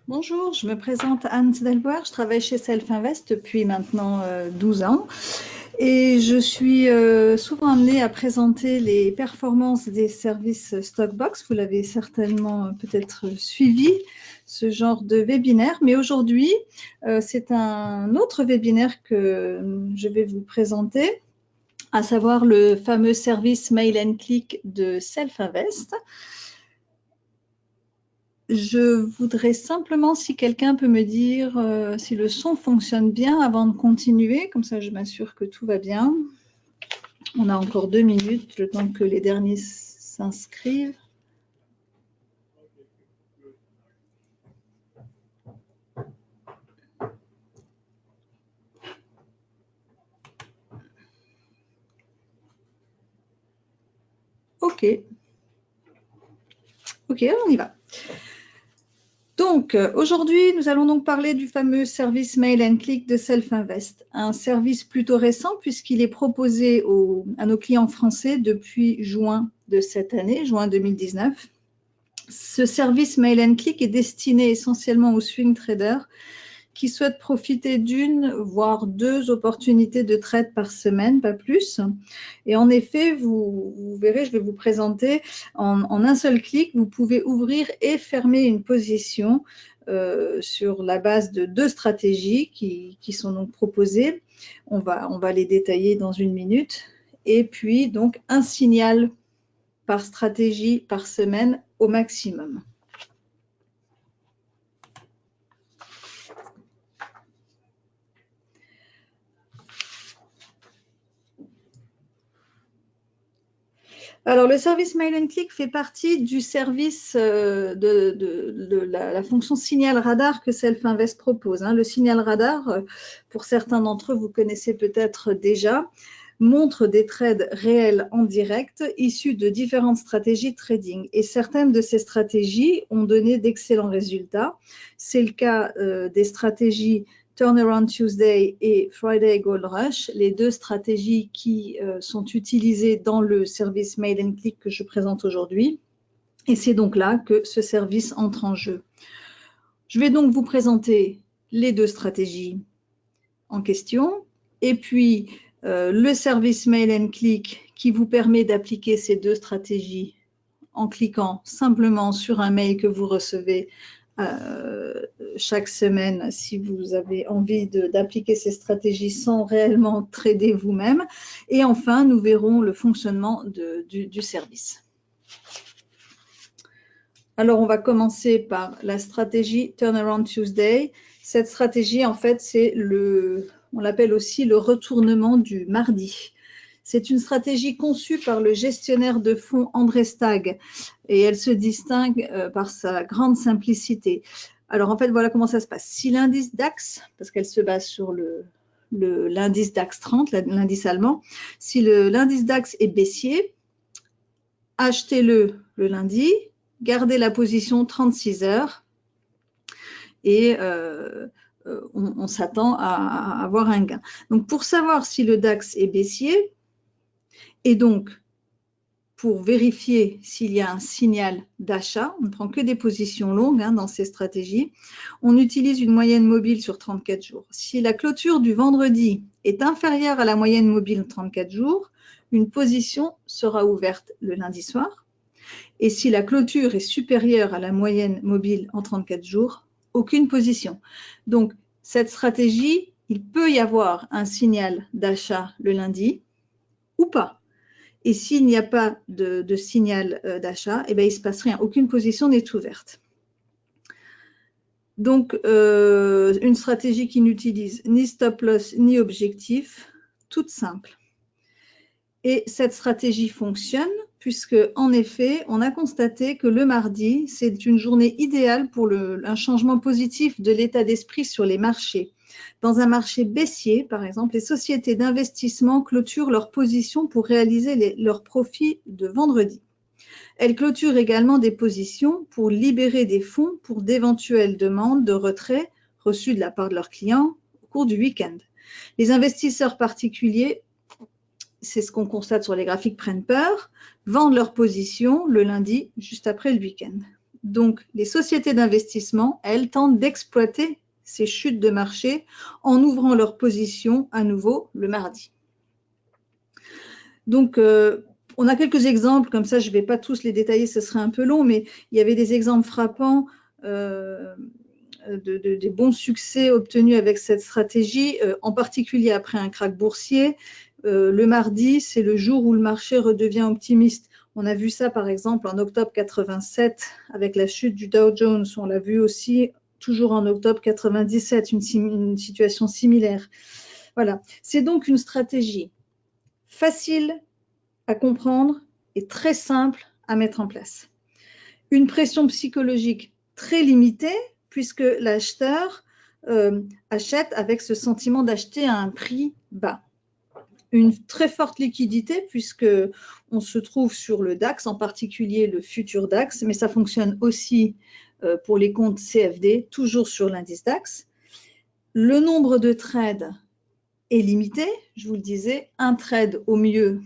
Bonjour, je me présente Anne Delboer, je travaille chez Self Invest depuis maintenant 12 ans et je suis souvent amenée à présenter les performances des services Stockbox. Vous l'avez certainement peut-être suivi, ce genre de webinaire, mais aujourd'hui c'est un autre webinaire que je vais vous présenter, à savoir le fameux service Mail and Click de Self Invest. Je voudrais simplement, si quelqu'un peut me dire si le son fonctionne bien avant de continuer, comme ça je m'assure que tout va bien. On a encore 2 minutes, le temps que les derniers s'inscrivent. Ok, on y va. Donc, aujourd'hui, nous allons donc parler du fameux service Mail and Click de Self Invest, un service plutôt récent puisqu'il est proposé à nos clients français depuis juin de cette année, juin 2019. Ce service Mail and Click est destiné essentiellement aux swing traders qui souhaitent profiter d'une, voire 2 opportunités de trade par semaine, pas plus. Et en effet, vous verrez, je vais vous présenter, en un seul clic, vous pouvez ouvrir et fermer une position sur la base de 2 stratégies qui sont donc proposées. On va les détailler dans une minute. Et puis, donc, un signal par stratégie par semaine au maximum. Alors, le service Mail and Click fait partie du service de la fonction signal radar que Self Invest propose. Le signal radar, pour certains d'entre eux, vous connaissez peut-être déjà, montre des trades réels en direct issus de différentes stratégies de trading. Et certaines de ces stratégies ont donné d'excellents résultats. C'est le cas des stratégies Turnaround Tuesday et Friday Gold Rush, les 2 stratégies qui sont utilisées dans le service Mail and Click que je présente aujourd'hui. Et c'est donc là que ce service entre en jeu. Je vais donc vous présenter les 2 stratégies en question et puis le service Mail and Click qui vous permet d'appliquer ces 2 stratégies en cliquant simplement sur un mail que vous recevez chaque semaine si vous avez envie d'appliquer ces stratégies sans réellement trader vous-même. Et enfin, nous verrons le fonctionnement du service. Alors, on va commencer par la stratégie Turnaround Tuesday. Cette stratégie, en fait, on l'appelle aussi le retournement du mardi. C'est une stratégie conçue par le gestionnaire de fonds André Stagg et elle se distingue par sa grande simplicité. Alors, en fait, voilà comment ça se passe. Si l'indice DAX, parce qu'elle se base sur l'indice DAX 30, l'indice allemand, si l'indice DAX est baissier, achetez-le le lundi, gardez la position 36 heures et on s'attend à avoir un gain. Donc, pour savoir si le DAX est baissier, et donc, pour vérifier s'il y a un signal d'achat, on ne prend que des positions longues dans ces stratégies, on utilise une moyenne mobile sur 34 jours. Si la clôture du vendredi est inférieure à la moyenne mobile de 34 jours, une position sera ouverte le lundi soir. Et si la clôture est supérieure à la moyenne mobile en 34 jours, aucune position. Donc, cette stratégie, il peut y avoir un signal d'achat le lundi ou pas. Et s'il n'y a pas de signal d'achat, il ne se passe rien. Aucune position n'est ouverte. Donc, une stratégie qui n'utilise ni stop loss ni objectif, toute simple. Et cette stratégie fonctionne puisque, en effet, on a constaté que le mardi, c'est une journée idéale pour un changement positif de l'état d'esprit sur les marchés. Dans un marché baissier, par exemple, les sociétés d'investissement clôturent leurs positions pour réaliser leurs profits de vendredi. Elles clôturent également des positions pour libérer des fonds pour d'éventuelles demandes de retrait reçues de la part de leurs clients au cours du week-end. Les investisseurs particuliers, c'est ce qu'on constate sur les graphiques, prennent peur, vendent leurs positions le lundi juste après le week-end. Donc, les sociétés d'investissement, elles tentent d'exploiter ces chutes de marché en ouvrant leur position à nouveau le mardi. Donc, on a quelques exemples, comme ça je ne vais pas tous les détailler, ce serait un peu long, mais il y avait des exemples frappants des bons succès obtenus avec cette stratégie, en particulier après un krach boursier. Le mardi, c'est le jour où le marché redevient optimiste. On a vu ça par exemple en octobre 87 avec la chute du Dow Jones. On l'a vu aussi toujours en octobre 97, une situation similaire. Voilà, c'est donc une stratégie facile à comprendre et très simple à mettre en place. Une pression psychologique très limitée puisque l'acheteur achète avec ce sentiment d'acheter à un prix bas. Une très forte liquidité puisque on se trouve sur le DAX, en particulier le futur DAX, mais ça fonctionne aussi pour les comptes CFD, toujours sur l'indice DAX. Le nombre de trades est limité, je vous le disais, un trade au mieux,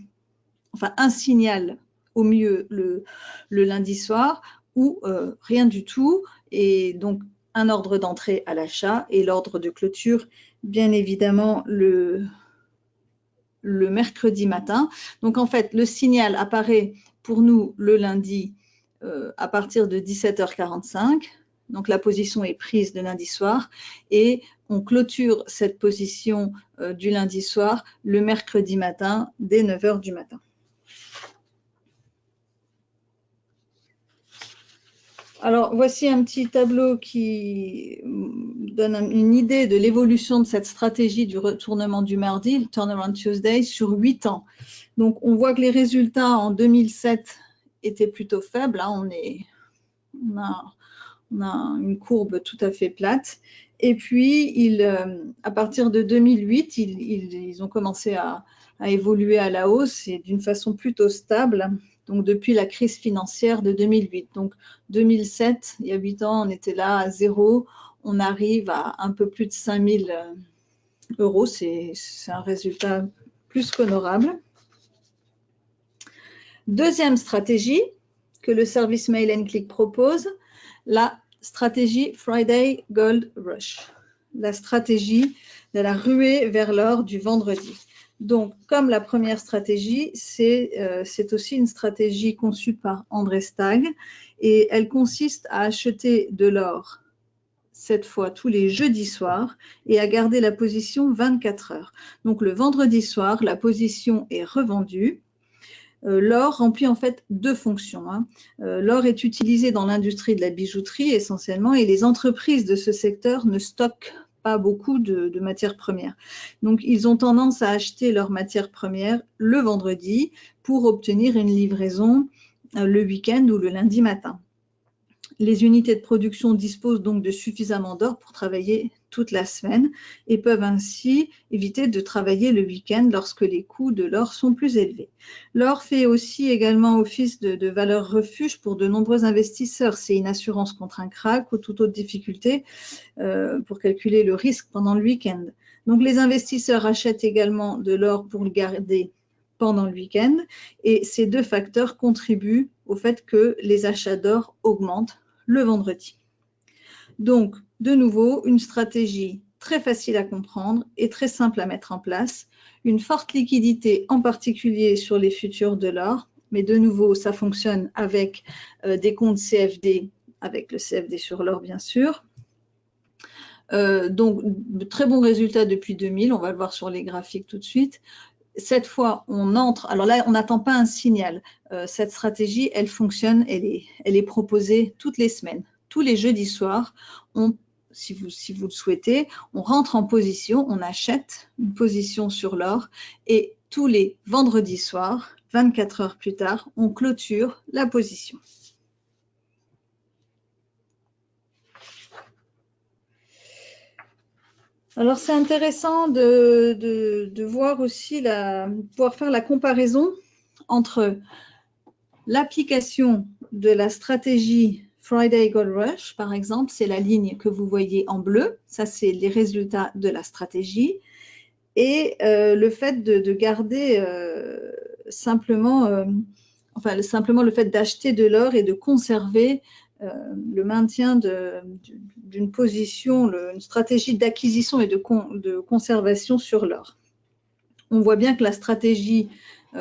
enfin un signal au mieux le lundi soir ou rien du tout, et donc un ordre d'entrée à l'achat et l'ordre de clôture, bien évidemment, le mercredi matin. Donc en fait, le signal apparaît pour nous le lundi à partir de 17h45. Donc la position est prise le lundi soir et on clôture cette position du lundi soir le mercredi matin dès 9h du matin. Alors, voici un petit tableau qui donne une idée de l'évolution de cette stratégie du retournement du mardi, le Turnaround Tuesday, sur 8 ans. Donc, on voit que les résultats en 2007 étaient plutôt faibles. Hein, on a une courbe tout à fait plate. Et puis, à partir de 2008, ils ont commencé à évoluer à la hausse et d'une façon plutôt stable. Donc, depuis la crise financière de 2008. Donc, 2007, il y a 8 ans, on était là à zéro. On arrive à un peu plus de 5 000 euros. C'est un résultat plus qu'honorable. Deuxième stratégie que le service Mail & Click propose, la stratégie Friday Gold Rush, la stratégie de la ruée vers l'or du vendredi. Donc, comme la première stratégie, c'est aussi une stratégie conçue par André Stagg et elle consiste à acheter de l'or cette fois tous les jeudis soirs et à garder la position 24 heures. Donc, le vendredi soir, la position est revendue. L'or remplit en fait deux fonctions. Hein. L'or est utilisé dans l'industrie de la bijouterie essentiellement et les entreprises de ce secteur ne stockent pas beaucoup de matières premières. Donc, ils ont tendance à acheter leurs matières premières le vendredi pour obtenir une livraison le week-end ou le lundi matin. Les unités de production disposent donc de suffisamment d'or pour travailler toute la semaine et peuvent ainsi éviter de travailler le week-end lorsque les coûts de l'or sont plus élevés. L'or fait aussi également office de valeur refuge pour de nombreux investisseurs. C'est une assurance contre un krach ou toute autre difficulté pour calculer le risque pendant le week-end. Donc les investisseurs achètent également de l'or pour le garder pendant le week-end et ces deux facteurs contribuent au fait que les achats d'or augmentent le vendredi. Donc, de nouveau, une stratégie très facile à comprendre et très simple à mettre en place. Une forte liquidité, en particulier sur les futurs de l'or, mais de nouveau, ça fonctionne avec des comptes CFD, avec le CFD sur l'or, bien sûr. Donc, de très bons résultats depuis 2000, on va le voir sur les graphiques tout de suite. Cette fois, on entre, alors là, on n'attend pas un signal. Cette stratégie, elle fonctionne, elle est proposée toutes les semaines. Tous les jeudis soirs, si vous le souhaitez, on rentre en position, on achète une position sur l'or et tous les vendredis soirs, 24 heures plus tard, on clôture la position. Alors, c'est intéressant de voir aussi, pouvoir faire la comparaison entre l'application de la stratégie Friday Gold Rush, par exemple, c'est la ligne que vous voyez en bleu, ça c'est les résultats de la stratégie, et le fait de garder simplement le fait d'acheter de l'or et de conserver le maintien d'une position, une stratégie d'acquisition et de conservation sur l'or. On voit bien que la stratégie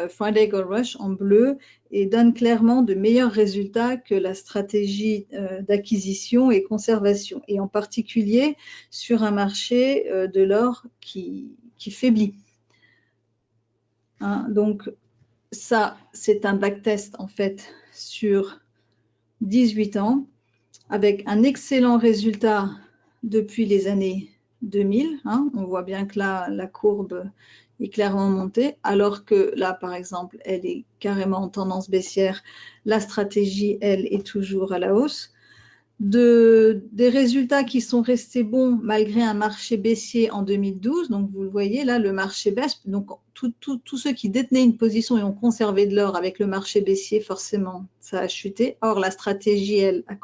Friday Gold Rush en bleu et donne clairement de meilleurs résultats que la stratégie d'acquisition et conservation, et en particulier sur un marché de l'or qui faiblit. Hein, donc ça, c'est un backtest en fait sur 18 ans avec un excellent résultat depuis les années 2000. Hein, on voit bien que là, la courbe est clairement montée, alors que là, par exemple, elle est carrément en tendance baissière. La stratégie, elle, est toujours à la hausse. Des résultats qui sont restés bons malgré un marché baissier en 2012. Donc, vous le voyez, là, le marché baisse. Donc, tous ceux qui détenaient une position et ont conservé de l'or avec le marché baissier, forcément, ça a chuté. Or, la stratégie, elle, a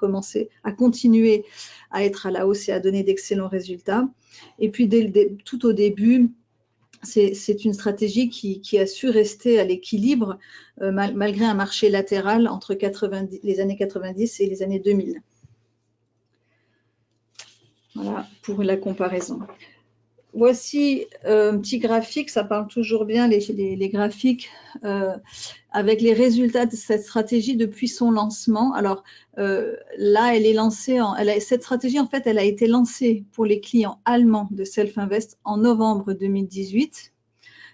continué à être à la hausse et à donner d'excellents résultats. Et puis, tout au début, c'est une stratégie qui a su rester à l'équilibre malgré un marché latéral entre les années 90 et les années 2000. Voilà pour la comparaison. Voici un petit graphique, ça parle toujours bien les graphiques avec les résultats de cette stratégie depuis son lancement. Alors là, elle est lancée, cette stratégie en fait, elle a été lancée pour les clients allemands de Self-Invest en novembre 2018.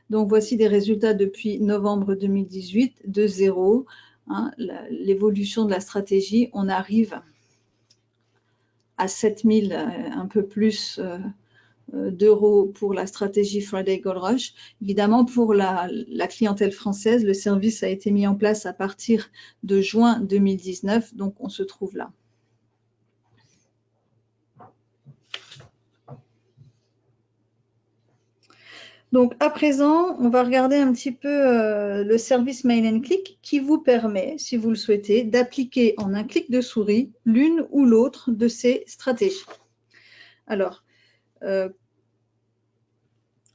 Donc voici des résultats depuis novembre 2018 de zéro. Hein, l'évolution de la stratégie, on arrive à 7000, un peu plus d'euros pour la stratégie Friday Gold Rush. Évidemment, pour la clientèle française, le service a été mis en place à partir de juin 2019, donc on se trouve là. Donc, à présent, on va regarder un petit peu le service Mail and Click qui vous permet, si vous le souhaitez, d'appliquer en un clic de souris l'une ou l'autre de ces stratégies. Alors,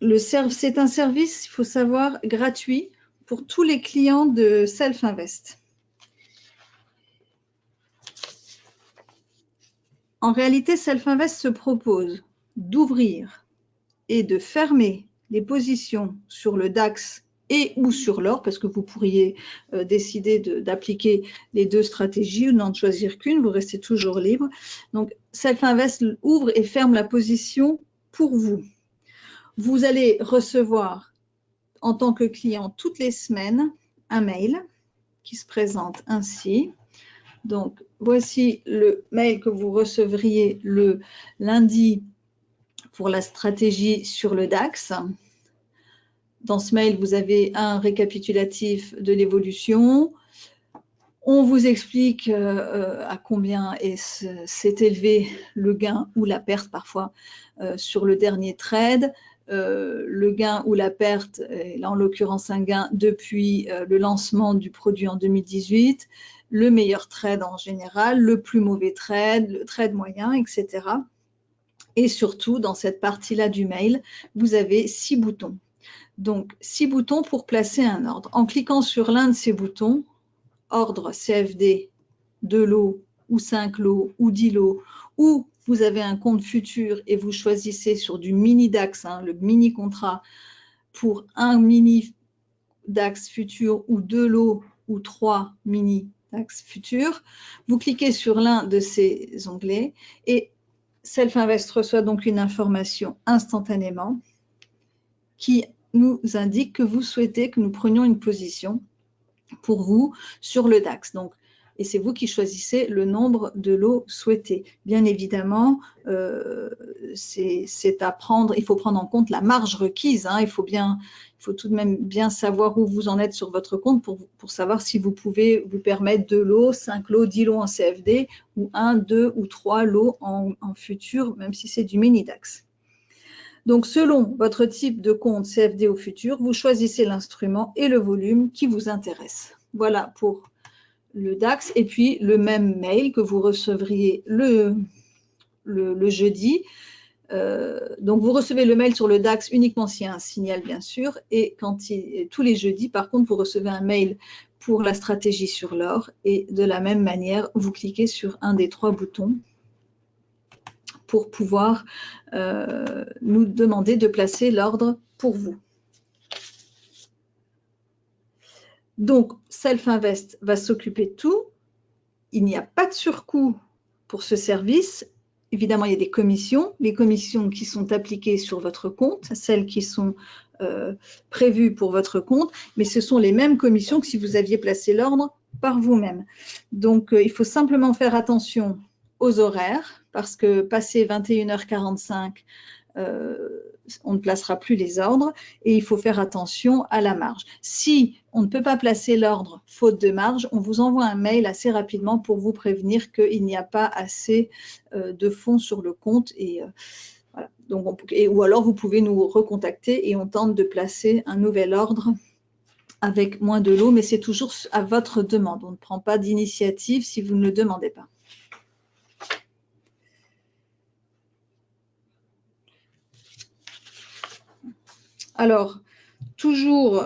c'est un service, il faut savoir, gratuit pour tous les clients de Self-Invest. En réalité, Self-Invest se propose d'ouvrir et de fermer les positions sur le DAX et ou sur l'or, parce que vous pourriez décider d'appliquer les deux stratégies ou n'en choisir qu'une, vous restez toujours libre. Donc, Self-Invest ouvre et ferme la position pour vous. Vous allez recevoir en tant que client toutes les semaines un mail qui se présente ainsi. Donc, voici le mail que vous recevriez le lundi pour la stratégie sur le DAX. Dans ce mail, vous avez un récapitulatif de l'évolution. On vous explique à combien s'est élevé le gain ou la perte parfois sur le dernier trade. Le gain ou la perte, là en l'occurrence un gain depuis le lancement du produit en 2018, le meilleur trade en général, le plus mauvais trade, le trade moyen, etc. Et surtout, dans cette partie-là du mail, vous avez 6 boutons. Donc, 6 boutons pour placer un ordre. En cliquant sur l'un de ces boutons, ordre CFD, 2 lots ou 5 lots ou 10 lots, ou vous avez un compte futur et vous choisissez sur du mini DAX, hein, le mini contrat, pour un mini DAX futur ou 2 lots ou 3 mini DAX futurs. Vous cliquez sur l'un de ces onglets et Self-Invest reçoit donc une information instantanément qui nous indique que vous souhaitez que nous prenions une position pour vous sur le DAX. Donc, et c'est vous qui choisissez le nombre de lots souhaités. Bien évidemment, c'est à prendre, il faut prendre en compte la marge requise. Hein, il faut tout de même bien savoir où vous en êtes sur votre compte pour savoir si vous pouvez vous permettre 2 lots, 5 lots, 10 lots en CFD ou 1, 2 ou 3 lots en futur, même si c'est du mini DAX. Donc, selon votre type de compte CFD au futur, vous choisissez l'instrument et le volume qui vous intéresse. Voilà pour le DAX. Et puis, le même mail que vous recevriez le jeudi. Donc, vous recevez le mail sur le DAX uniquement s'il y a un signal, bien sûr. Et tous les jeudis, par contre, vous recevez un mail pour la stratégie sur l'or et de la même manière, vous cliquez sur un des 3 boutons pour pouvoir nous demander de placer l'ordre pour vous. Donc, Self-Invest va s'occuper de tout. Il n'y a pas de surcoût pour ce service. Évidemment, il y a des commissions, les commissions qui sont appliquées sur votre compte, celles qui sont prévues pour votre compte, mais ce sont les mêmes commissions que si vous aviez placé l'ordre par vous-même. Donc, il faut simplement faire attention aux horaires, parce que passé 21h45, on ne placera plus les ordres et il faut faire attention à la marge. Si on ne peut pas placer l'ordre faute de marge, on vous envoie un mail assez rapidement pour vous prévenir qu'il n'y a pas assez de fonds sur le compte. Et, voilà. Donc ou alors vous pouvez nous recontacter et on tente de placer un nouvel ordre avec moins de lot, mais c'est toujours à votre demande. On ne prend pas d'initiative si vous ne le demandez pas. Alors, toujours,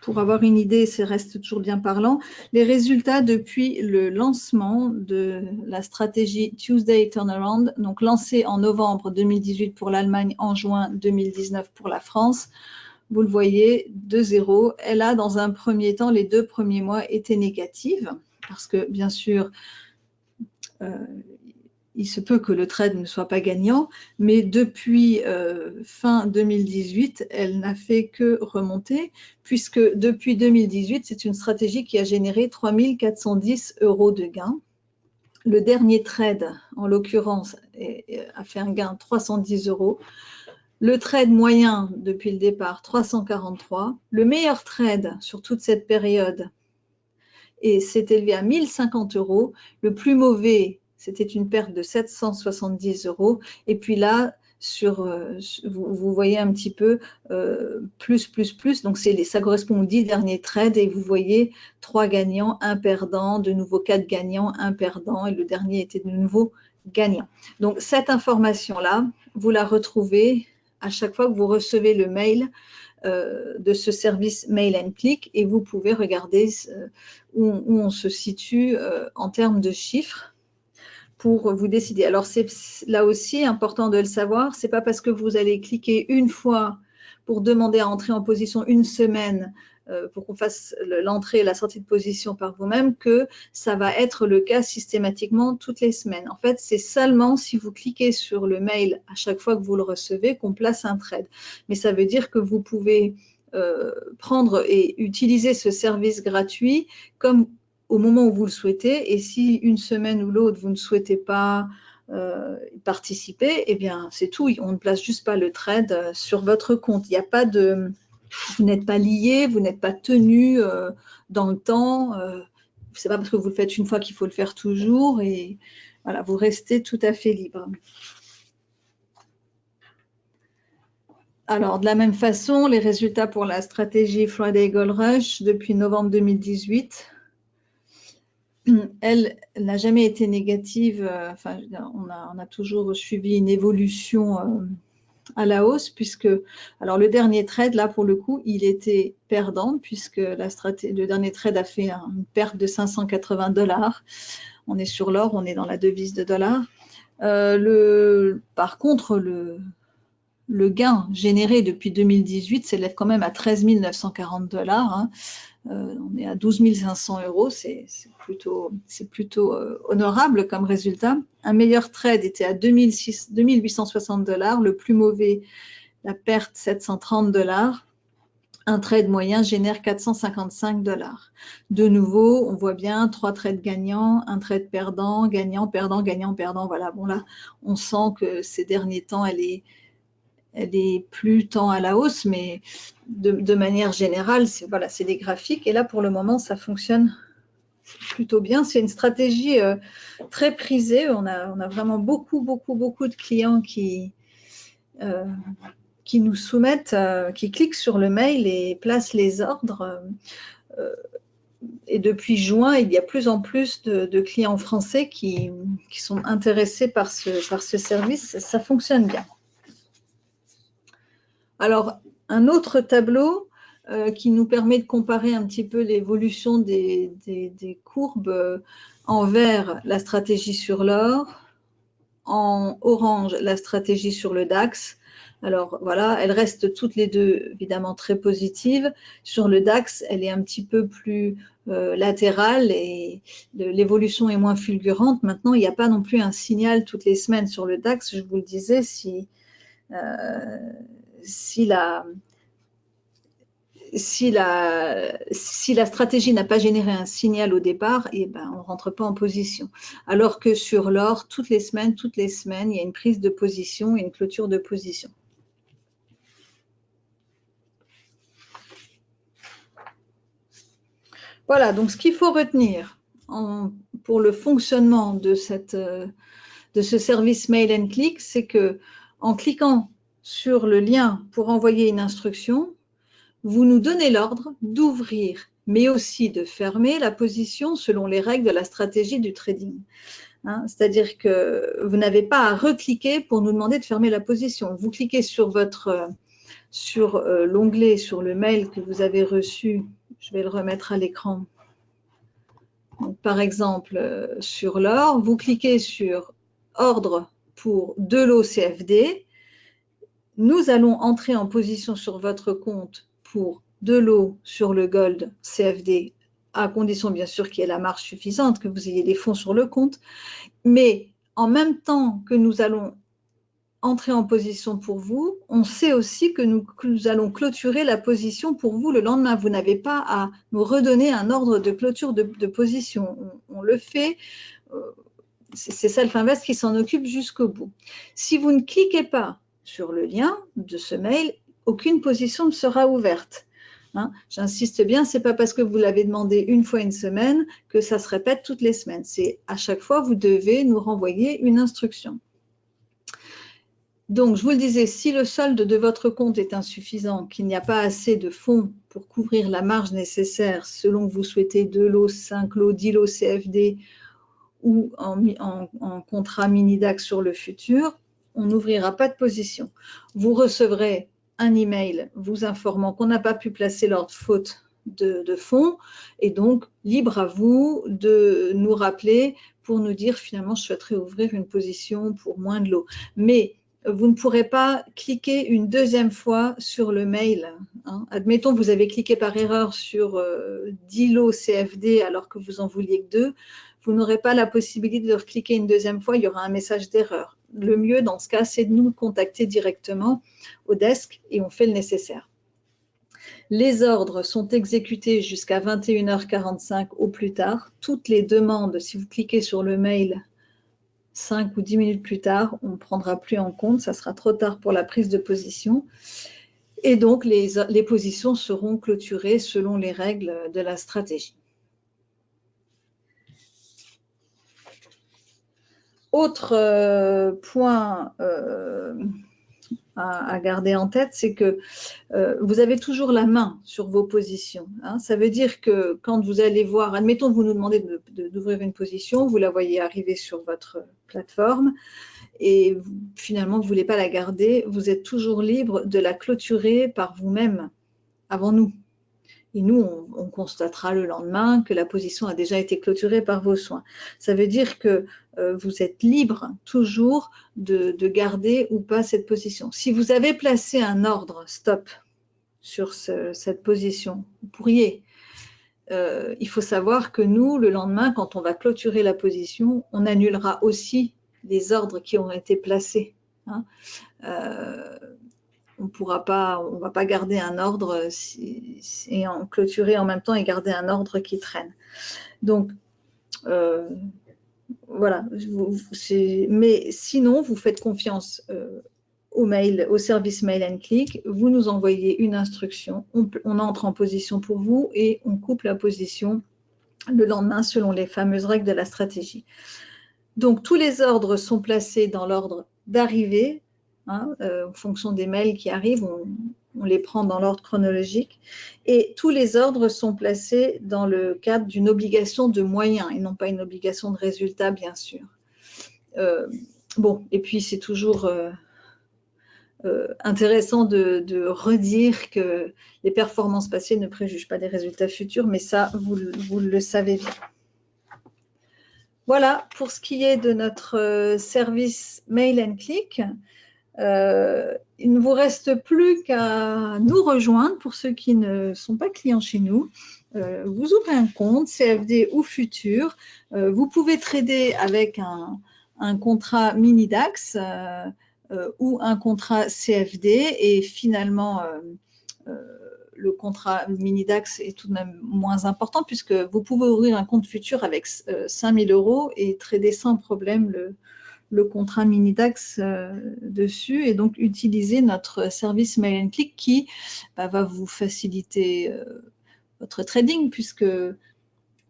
pour avoir une idée, ça reste toujours bien parlant, les résultats depuis le lancement de la stratégie Tuesday Turnaround, donc lancée en novembre 2018 pour l'Allemagne, en juin 2019 pour la France, vous le voyez, de 0. Elle a, dans un premier temps, les 2 premiers mois été négatives, parce que, bien sûr, il se peut que le trade ne soit pas gagnant, mais depuis fin 2018, elle n'a fait que remonter, puisque depuis 2018, c'est une stratégie qui a généré 3 410 € de gains. Le dernier trade, en l'occurrence, a fait un gain de 310 €. Le trade moyen, depuis le départ, 343. Le meilleur trade sur toute cette période s'est élevé à 1050 €. Le plus mauvais, c'était une perte de 770 €. Et puis là, vous voyez un petit peu plus. Donc, ça correspond aux 10 derniers trades. Et vous voyez 3 gagnants, 1 perdant, de nouveau 4 gagnants, 1 perdant. Et le dernier était de nouveau gagnant. Donc, cette information-là, vous la retrouvez à chaque fois que vous recevez le mail de ce service Mail and Click et vous pouvez regarder où on se situe en termes de chiffres pour vous décider. Alors, c'est là aussi important de le savoir, c'est pas parce que vous allez cliquer une fois pour demander à entrer en position une semaine pour qu'on fasse l'entrée et la sortie de position par vous-même que ça va être le cas systématiquement toutes les semaines. En fait, c'est seulement si vous cliquez sur le mail à chaque fois que vous le recevez qu'on place un trade. Mais ça veut dire que vous pouvez prendre et utiliser ce service gratuit comme au moment où vous le souhaitez. Et si une semaine ou l'autre, vous ne souhaitez pas participer, eh bien, c'est tout. On ne place juste pas le trade sur votre compte. Il n'y a pas de... Vous n'êtes pas lié, vous n'êtes pas tenu dans le temps. Ce n'est pas parce que vous le faites une fois qu'il faut le faire toujours. Et voilà, vous restez tout à fait libre. Alors, de la même façon, les résultats pour la stratégie Friday Gold Rush depuis novembre 2018, elle n'a jamais été négative. Enfin, on a toujours suivi une évolution à la hausse, puisque, alors le dernier trade, là, pour le coup, il était perdant, puisque le dernier trade a fait une perte de 580 $. On est sur l'or, on est dans la devise de dollars. Par contre, le gain généré depuis 2018 s'élève quand même à 13 940 $. Hein. On est à 12 500 €, c'est plutôt honorable comme résultat. Un meilleur trade était à 2860 $, le plus mauvais, la perte 730 $. Un trade moyen génère 455 $. De nouveau, on voit bien 3 trades gagnants, un trade perdant, gagnant, perdant, gagnant, perdant. Voilà, bon là, on sent que ces derniers temps, elle est plus tant à la hausse, mais de manière générale, c'est des graphiques. Et là, pour le moment, ça fonctionne plutôt bien. C'est une stratégie très prisée. On a vraiment beaucoup de clients qui nous soumettent, qui cliquent sur le mail et placent les ordres. Et depuis juin, il y a plus en plus de clients français qui sont intéressés par ce service. Ça fonctionne bien. Alors, un autre tableau qui nous permet de comparer un petit peu l'évolution des courbes en vert, la stratégie sur l'or, en orange, la stratégie sur le DAX. Alors voilà, elles restent toutes les deux évidemment très positives. Sur le DAX, elle est un petit peu plus latérale et l'évolution est moins fulgurante. Maintenant, il n'y a pas non plus un signal toutes les semaines sur le DAX. Je vous le disais, si la stratégie n'a pas généré un signal au départ, eh ben, on ne rentre pas en position. Alors que sur l'or, toutes les semaines, il y a une prise de position et une clôture de position. Voilà, donc ce qu'il faut retenir pour le fonctionnement de ce service Mail and Click, c'est que en cliquant sur le lien pour envoyer une instruction, vous nous donnez l'ordre d'ouvrir, mais aussi de fermer la position selon les règles de la stratégie du trading. Hein, c'est-à-dire que vous n'avez pas à recliquer pour nous demander de fermer la position. Vous cliquez sur l'onglet, sur le mail que vous avez reçu. Je vais le remettre à l'écran. Par exemple, sur l'or, vous cliquez sur ordre pour 2 lots CFD. Nous allons entrer en position sur votre compte pour 2 lots sur le gold CFD, à condition bien sûr qu'il y ait la marge suffisante, que vous ayez des fonds sur le compte. Mais en même temps que nous allons entrer en position pour vous, on sait aussi que nous allons clôturer la position pour vous le lendemain. Vous n'avez pas à nous redonner un ordre de clôture de position. On le fait, c'est Self-Invest qui s'en occupe jusqu'au bout. Si vous ne cliquez pas sur le lien de ce mail, aucune position ne sera ouverte. Hein, j'insiste bien, ce n'est pas parce que vous l'avez demandé une fois une semaine que ça se répète toutes les semaines. C'est à chaque fois, vous devez nous renvoyer une instruction. Donc, je vous le disais, si le solde de votre compte est insuffisant, qu'il n'y a pas assez de fonds pour couvrir la marge nécessaire selon que vous souhaitez 2 lots, 5 lots, 10 lots CFD ou en contrat mini-DAX sur le futur, on n'ouvrira pas de position. Vous recevrez un email vous informant qu'on n'a pas pu placer l'ordre faute de fonds et donc libre à vous de nous rappeler pour nous dire finalement je souhaiterais ouvrir une position pour moins de lots. Mais vous ne pourrez pas cliquer une deuxième fois sur le mail. Hein. Admettons, vous avez cliqué par erreur sur 10 lots CFD alors que vous en vouliez que 2. Vous n'aurez pas la possibilité de recliquer une deuxième fois, il y aura un message d'erreur. Le mieux dans ce cas, c'est de nous contacter directement au desk et on fait le nécessaire. Les ordres sont exécutés jusqu'à 21h45 au plus tard. Toutes les demandes, si vous cliquez sur le mail 5 ou 10 minutes plus tard, on ne prendra plus en compte, ça sera trop tard pour la prise de position. Et donc, les positions seront clôturées selon les règles de la stratégie. Autre point à garder en tête, c'est que vous avez toujours la main sur vos positions. Hein. Ça veut dire que quand vous allez voir, admettons que vous nous demandez d'ouvrir une position, vous la voyez arriver sur votre plateforme et finalement vous ne voulez pas la garder, vous êtes toujours libre de la clôturer par vous-même avant nous. Et nous, on constatera le lendemain que la position a déjà été clôturée par vos soins. Ça veut dire que vous êtes libre toujours de garder ou pas cette position. Si vous avez placé un ordre stop sur cette position, vous pourriez. Il faut savoir que nous, le lendemain, quand on va clôturer la position, on annulera aussi les ordres qui ont été placés. Hein. On ne va pas garder un ordre et en clôturer en même temps et garder un ordre qui traîne. Donc, voilà. Mais sinon, vous faites confiance au service Mail and Click, vous nous envoyez une instruction, on entre en position pour vous et on coupe la position le lendemain selon les fameuses règles de la stratégie. Donc, tous les ordres sont placés dans l'ordre d'arrivée. Hein, en fonction des mails qui arrivent, on les prend dans l'ordre chronologique. Et tous les ordres sont placés dans le cadre d'une obligation de moyens et non pas une obligation de résultat, bien sûr. Bon, et puis c'est toujours intéressant de redire que les performances passées ne préjugent pas des résultats futurs, mais ça, vous le savez bien. Voilà pour ce qui est de notre service Mail and Click. Il ne vous reste plus qu'à nous rejoindre pour ceux qui ne sont pas clients chez nous. Vous ouvrez un compte, CFD ou futur. Vous pouvez trader avec un contrat mini-DAX ou un contrat CFD et finalement le contrat mini-DAX est tout de même moins important puisque vous pouvez ouvrir un compte futur avec 5 000 € et trader sans problème le contrat mini-DAX dessus et donc utiliser notre service Mail and Click qui va vous faciliter votre trading puisque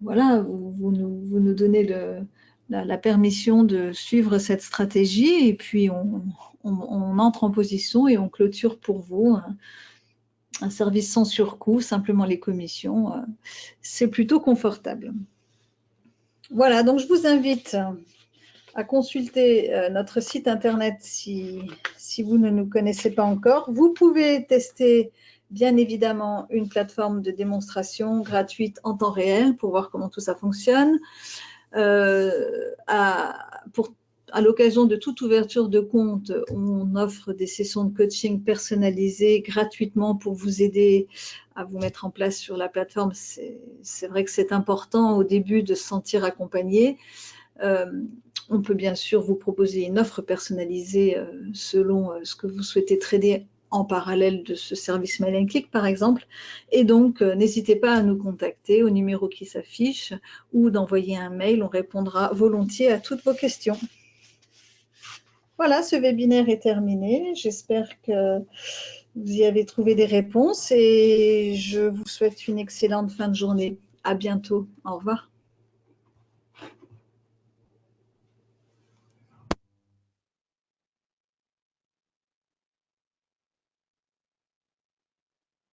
voilà, vous nous donnez la permission de suivre cette stratégie et puis on entre en position et on clôture pour vous un service sans surcoût, simplement les commissions. C'est plutôt confortable. Voilà, donc je vous invite à consulter notre site internet si vous ne nous connaissez pas encore. Vous pouvez tester bien évidemment une plateforme de démonstration gratuite en temps réel pour voir comment tout ça fonctionne. À l'occasion de toute ouverture de compte, on offre des sessions de coaching personnalisées gratuitement pour vous aider à vous mettre en place sur la plateforme. C'est vrai que c'est important au début de se sentir accompagné. On peut bien sûr vous proposer une offre personnalisée selon ce que vous souhaitez trader en parallèle de ce service Mail and Click par exemple. Et donc, n'hésitez pas à nous contacter au numéro qui s'affiche ou d'envoyer un mail. On répondra volontiers à toutes vos questions. Voilà, ce webinaire est terminé. J'espère que vous y avez trouvé des réponses et je vous souhaite une excellente fin de journée. À bientôt. Au revoir.